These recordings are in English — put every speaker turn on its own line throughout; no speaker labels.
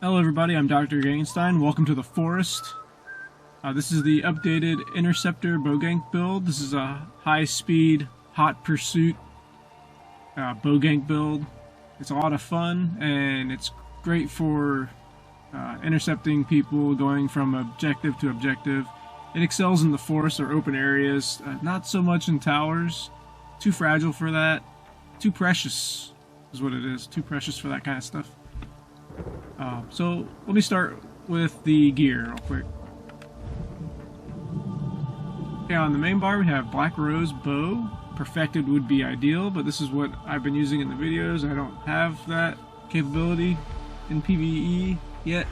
Hello everybody, I'm Dr. Ganknstein. Welcome to the forest. This is the updated Interceptor Bogank build. This is a high-speed, hot pursuit Bogank build. It's a lot of fun, and it's great for intercepting people going from objective to objective. It excels in the forest or open areas, not so much in towers. Too fragile for that. Too precious is what it is. Too precious for that kind of stuff. So let me start with the gear real quick. Okay, on the main bar we have Black Rose Bow. Perfected would be ideal, but this is what I've been using in the videos. I don't have that capability in PvE yet.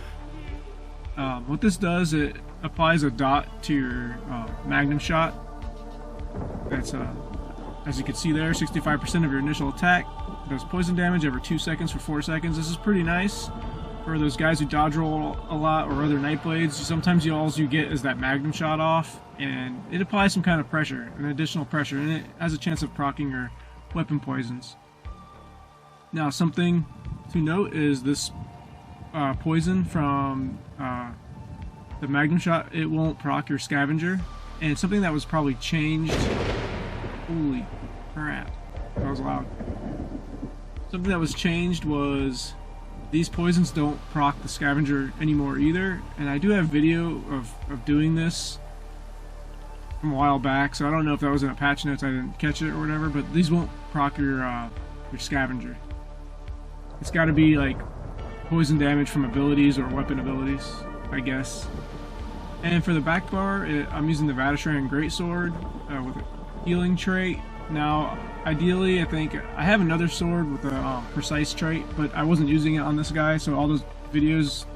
What this does, it applies a dot to your magnum shot. That's, as you can see there, 65% of your initial attack. It does poison damage every 2 seconds for 4 seconds. This is pretty nice for those guys who dodge roll a lot or other Nightblades. Sometimes all you get is that magnum shot off, and it applies some kind of pressure, an additional pressure, and it has a chance of proccing your weapon poisons. Now, something to note is this poison from the magnum shot, it won't proc your scavenger, and something that was probably changed. Holy crap, that was loud. Something that was changed was these poisons don't proc the scavenger anymore either, and I do have video of doing this from a while back, so I don't know if that was in a patch notes, I didn't catch it or whatever, but these won't proc your scavenger. It's got to be like poison damage from abilities or weapon abilities, I guess. And for the back bar, I'm using the Vatashran Greatsword with a healing trait. Now, ideally, I think I have another sword with a precise trait, but I wasn't using it on this guy, so all those videos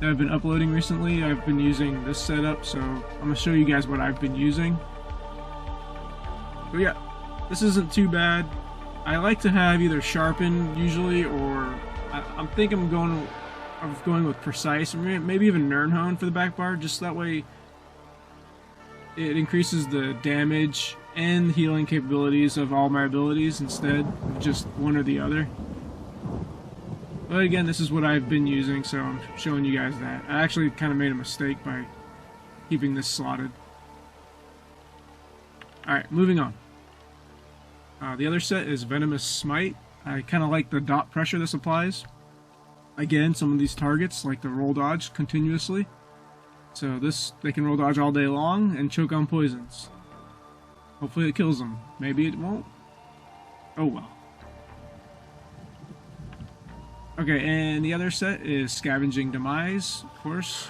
that I've been uploading recently, I've been using this setup, so I'm going to show you guys what I've been using. But yeah, this isn't too bad. I like to have either sharpened usually, or I'm thinking of going with precise, or maybe even Nirnhone for the back bar, just that way it increases the damage and healing capabilities of all my abilities instead of just one or the other. But again, this is what I've been using, so I'm showing you guys that. I actually kind of made a mistake by keeping this slotted. Alright, moving on. The other set is Venomous Smite. I kind of like the dot pressure this applies. Again, some of these targets like to roll dodge continuously. So they can roll dodge all day long and choke on poisons. Hopefully it kills them. Maybe it won't. Oh well. Okay, and the other set is Scavenging Demise, of course.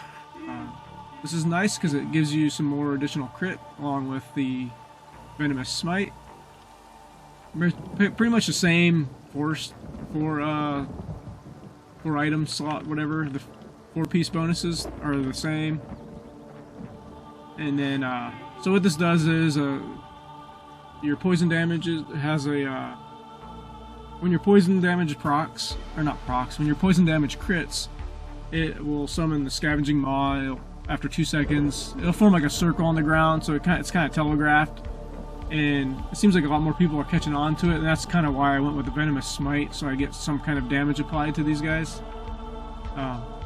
This is nice because it gives you some more additional crit along with the Venomous Smite. Pretty much the same four item slot, whatever. The 4-piece bonuses are the same. And then, so what this does is, your poison damage has a, when your poison damage procs, or not procs, when your poison damage crits, it will summon the Scavenging Maw after 2 seconds. It'll form like a circle on the ground, so it's kind of telegraphed. And it seems like a lot more people are catching on to it, and that's kind of why I went with the Venomous Smite, so I get some kind of damage applied to these guys.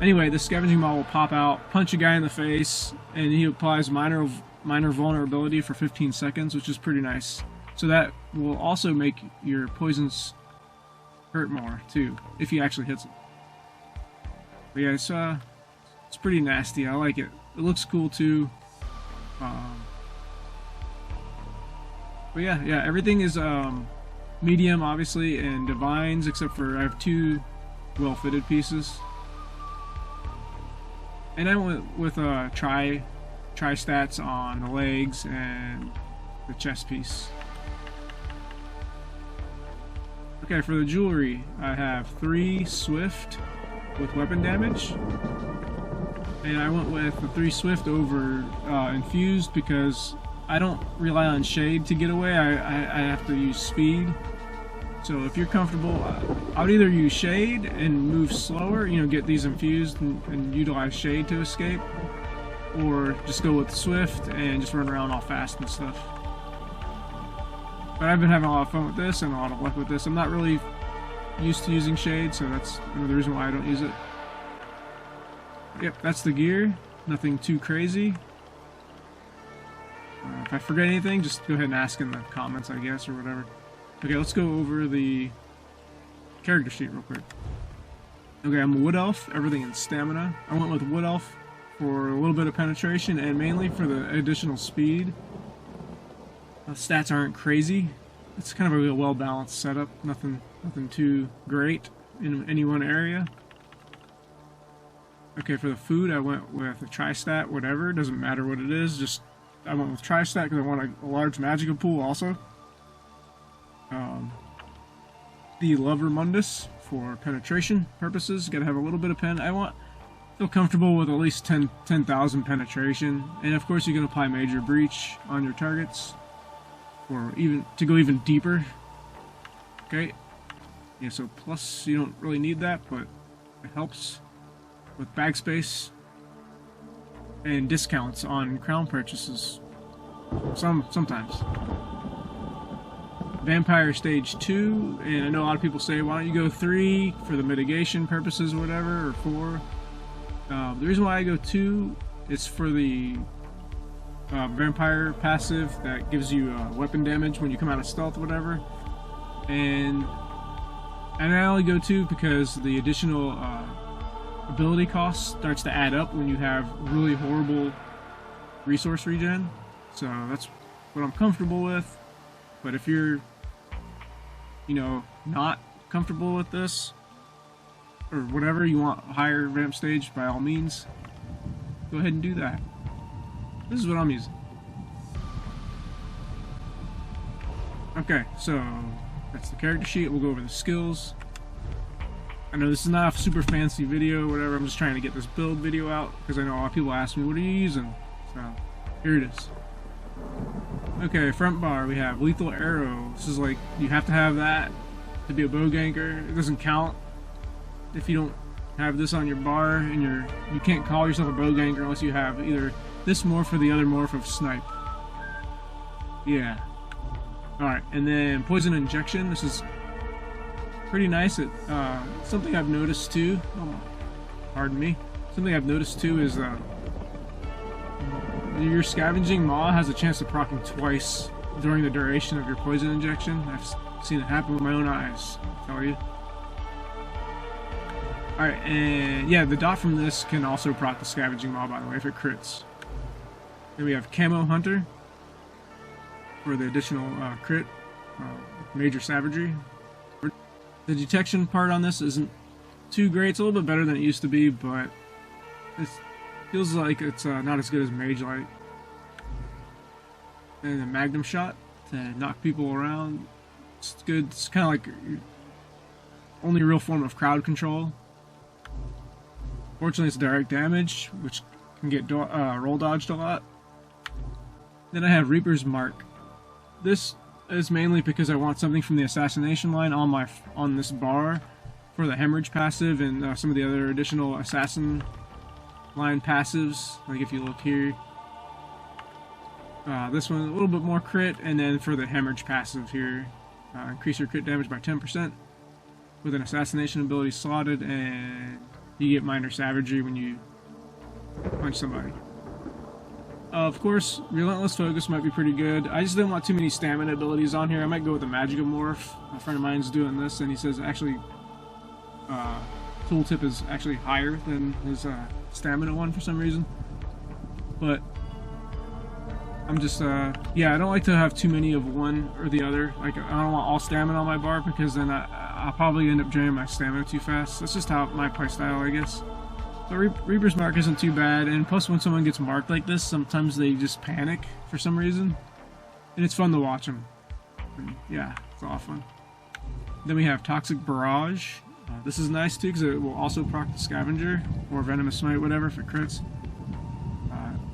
Anyway, the Scavenging Maw will pop out, punch a guy in the face, and he applies minor vulnerability for 15 seconds, which is pretty nice. So that will also make your poisons hurt more, too, if he actually hits it. But yeah, it's pretty nasty. I like it. It looks cool, too. But yeah, everything is medium, obviously, and divines, except for I have 2 well-fitted pieces. And I went with tri stats on the legs and the chest piece. Okay, for the jewelry, I have 3 swift with weapon damage. And I went with the 3 swift over infused because I don't rely on shade to get away. I have to use speed. So if you're comfortable, I would either use shade and move slower, you know, get these infused and utilize shade to escape, or just go with swift and just run around all fast and stuff. But I've been having a lot of fun with this and a lot of luck with this. I'm not really used to using shade, so that's another reason why I don't use it. Yep, that's the gear. Nothing too crazy. If I forget anything, just go ahead and ask in the comments, I guess, or whatever. Okay, let's go over the character sheet real quick. Okay, I'm a Wood Elf, everything in stamina. I went with Wood Elf for a little bit of penetration and mainly for the additional speed. The stats aren't crazy. It's kind of a well-balanced setup. Nothing too great in any one area. Okay, for the food, I went with a Tri-Stat, whatever. Doesn't matter what it is. Just I went with Tri-Stat because I want a large Magica pool also. The Lover Mundus for penetration purposes. Got to have a little bit of pen. Feel comfortable with at least 10,000 penetration, and of course you can apply Major Breach on your targets, or even to go even deeper. Okay, yeah. So plus you don't really need that, but it helps with bag space and discounts on crown purchases. Sometimes. Vampire Stage 2, and I know a lot of people say, why don't you go 3 for the mitigation purposes or whatever, or 4. The reason why I go 2 is for the Vampire passive that gives you weapon damage when you come out of stealth or whatever. And I only go 2 because the additional ability cost starts to add up when you have really horrible resource regen. So that's what I'm comfortable with. But if you're, not comfortable with this, or whatever, you want a higher ramp stage, by all means, go ahead and do that. This is what I'm using. Okay, so that's the character sheet. We'll go over the skills. I know this is not a super fancy video, whatever. I'm just trying to get this build video out because I know a lot of people ask me, what are you using? So here it is. Okay, front bar, we have Lethal Arrow. This is like, you have to have that to be a bow ganker. It doesn't count if you don't have this on your bar, and you can't call yourself a bow ganker unless you have either this morph or the other morph of Snipe. Yeah. Alright, and then Poison Injection. This is pretty nice. Something I've noticed too, pardon me, something I've noticed too is your Scavenging Maw has a chance of proccing twice during the duration of your poison injection. I've seen it happen with my own eyes, I'll tell you. Alright, and yeah, the dot from this can also proc the Scavenging Maw, by the way, if it crits. Then we have Camo Hunter for the additional crit, Major Savagery. The detection part on this isn't too great. It's a little bit better than it used to be, but it feels like it's not as good as Mage Light. And the Magnum Shot to knock people around. It's good. It's kind of like your only real form of crowd control. Fortunately, it's direct damage, which can get roll dodged a lot. Then I have Reaper's Mark. This is mainly because I want something from the assassination line on this bar for the hemorrhage passive and some of the other additional assassin line passives. Like if you look here, this one a little bit more crit, and then for the hemorrhage passive here, increase your crit damage by 10% with an assassination ability slotted, and you get minor savagery when you punch somebody. Of course, Relentless Focus might be pretty good. I just didn't want too many stamina abilities on here. I might go with the Magica Morph. A friend of mine's doing this, and he says actually tooltip is actually higher than his stamina one for some reason. But I'm just, yeah, I don't like to have too many of one or the other. Like, I don't want all stamina on my bar because then I'll probably end up draining my stamina too fast. That's just how my playstyle, I guess. But Reaper's Mark isn't too bad, and plus when someone gets marked like this, sometimes they just panic for some reason. And it's fun to watch them. And yeah, it's a lot of fun. Then we have Toxic Barrage. This is nice too because it will also proc the Scavenger or Venomous Smite, whatever, if it crits.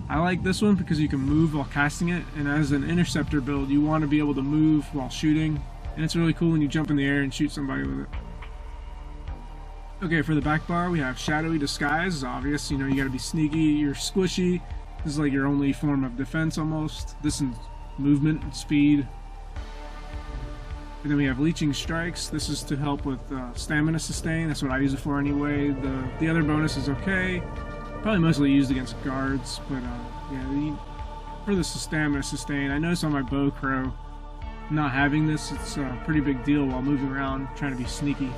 I like this one because you can move while casting it, and as an Interceptor build, you want to be able to move while shooting, and it's really cool when you jump in the air and shoot somebody with it. Okay, for the back bar, we have Shadowy Disguise. It's obvious, you know, you gotta be sneaky, you're squishy. This is like your only form of defense almost. This is movement and speed. And then we have Leeching Strikes. This is to help with stamina sustain. That's what I use it for anyway. The other bonus is okay. Probably mostly used against guards, but yeah, for the stamina sustain, I noticed on my bow crow, not having this, it's a pretty big deal while moving around, trying to be sneaky.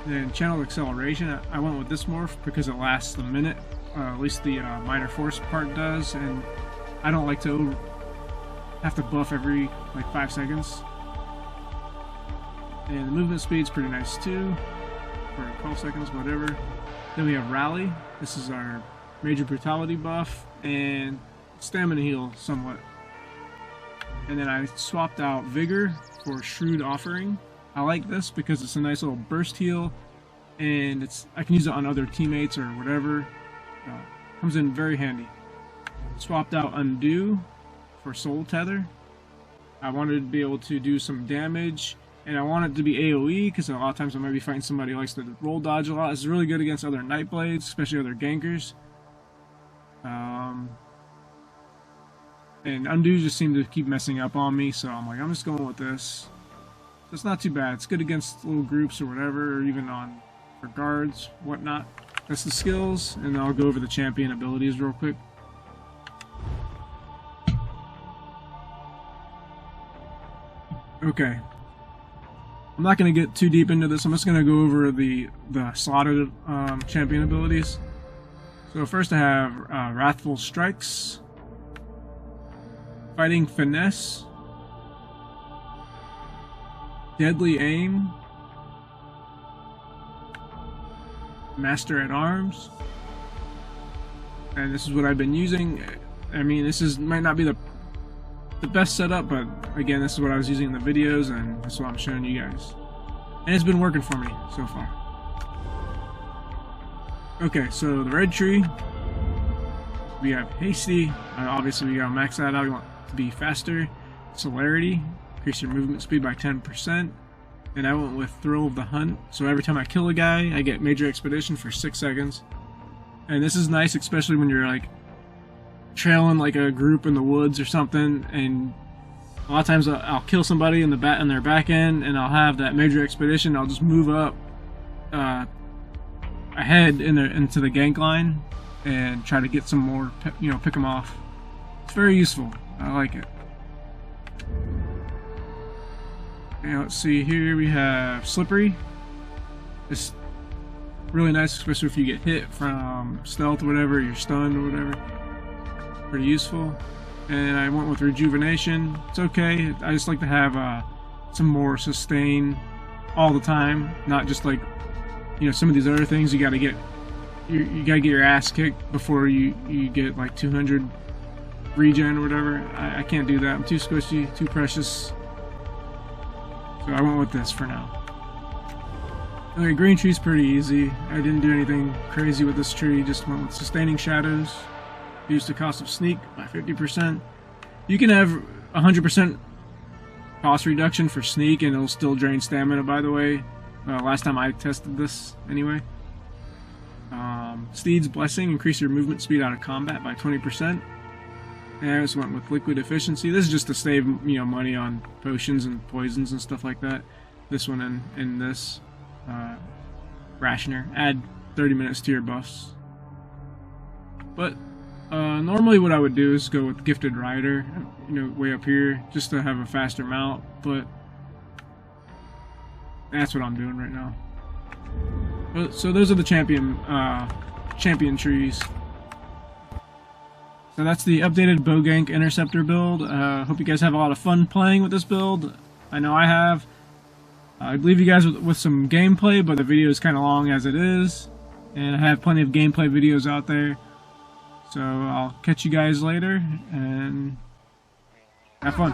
Then channel acceleration, I went with this morph because it lasts a minute, at least the minor force part does, and I don't like to have to buff every like 5 seconds. And the movement speed's pretty nice too, for 12 seconds, whatever. Then we have rally. This is our major brutality buff and stamina heal somewhat. And then I swapped out vigor for shrewd offering. I like this because it's a nice little burst heal, and I can use it on other teammates or whatever. Comes in very handy. Swapped out undo for soul tether. I wanted to be able to do some damage, and I want it to be AoE because a lot of times I might be fighting somebody who likes to roll dodge a lot. It's really good against other Nightblades, especially other gankers. And undo just seemed to keep messing up on me, so I'm like, I'm just going with this. It's not too bad. It's good against little groups or whatever, or even for guards, whatnot. That's the skills, and I'll go over the champion abilities real quick. Okay. I'm not going to get too deep into this. I'm just going to go over the slotted champion abilities. So first I have Wrathful Strikes, Fighting Finesse, Deadly Aim, Master at Arms, and this is what I've been using. I mean, this might not be the best setup, but again, this is what I was using in the videos, and that's what I'm showing you guys. And it's been working for me so far. Okay, so the red tree, we have Hasty. Obviously, we got to max that out. We want to be faster. Celerity, increase your movement speed by 10%. And I went with Thrill of the Hunt. So every time I kill a guy, I get Major Expedition for 6 seconds. And this is nice, especially when you're like trailing like a group in the woods or something, and a lot of times I'll kill somebody in their back end, and I'll have that Major Expedition. I'll just move up ahead into the gank line and try to get some more, pick them off. It's very useful. I like it. Okay, let's see here. We have Slippery. It's really nice, especially if you get hit from stealth or whatever, you're stunned or whatever. Pretty useful. And I went with Rejuvenation. It's okay. I just like to have some more sustain all the time, not just like some of these other things. You gotta get your ass kicked before you get like 200 regen or whatever. I can't do that. I'm too squishy, too precious. So I went with this for now. Okay, green tree's pretty easy. I didn't do anything crazy with this tree. Just went with Sustaining Shadows. Reduce the cost of sneak by 50%. You can have 100% cost reduction for sneak, and it'll still drain stamina, by the way. Last time I tested this, anyway. Steed's Blessing, increase your movement speed out of combat by 20%. And I just went with Liquid Efficiency. This is just to save, money on potions and poisons and stuff like that. This one and this. Rationer. Add 30 minutes to your buffs. But normally what I would do is go with Gifted Rider, way up here, just to have a faster mount, but that's what I'm doing right now. So those are the champion trees. So that's the updated Bogank Interceptor build. Hope you guys have a lot of fun playing with this build. I know I have. I'd leave you guys with some gameplay, but the video is kind of long as it is, and I have plenty of gameplay videos out there. So I'll catch you guys later, and have fun.